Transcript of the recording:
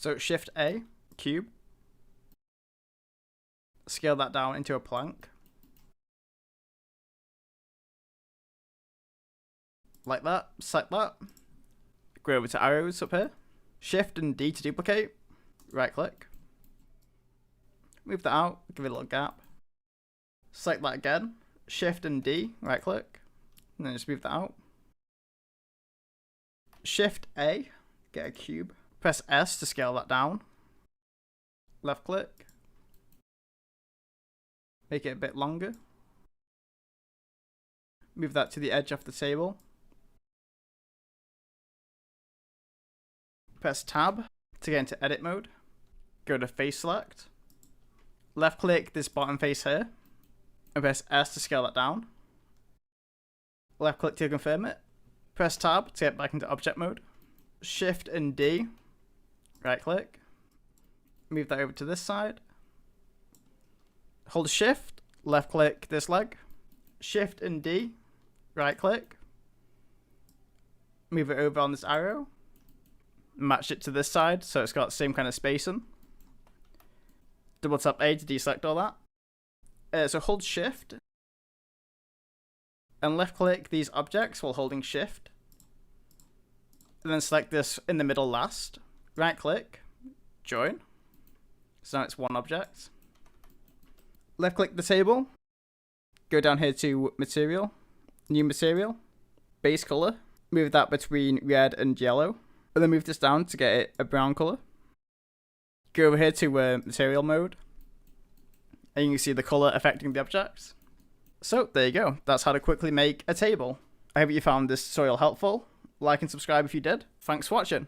So Shift A, cube. Scale that down into a plank. Like that, select that. Go over to arrows up here. Shift and D to duplicate. Right click. Move that out, give it a little gap. Select that again. Shift and D, right click. And then just move that out. Shift A, get a cube. Press S to scale that down. Left click. Make it a bit longer. Move that to the edge of the table. Press Tab to get into edit mode. Go to face select. Left click this bottom face here. And press S to scale that down. Left click to confirm it. Press Tab to get back into object mode. Shift and D. Right click. Move that over to this side. Hold Shift. Left click this leg. Shift and D. Right click. Move it over on this arrow. Match it to this side so it's got the same kind of spacing. Double tap A to deselect all that. So hold Shift and left click these objects while holding Shift. And then select this in the middle last. Right click, join. So now it's one object. Left click the table. Go down here to material, new material, base color. Move that between red and yellow. And then move this down to get it a brown color. Go over here to material mode. And you can see the color affecting the objects. So there you go. That's how to quickly make a table. I hope you found this tutorial helpful. Like and subscribe if you did. Thanks for watching.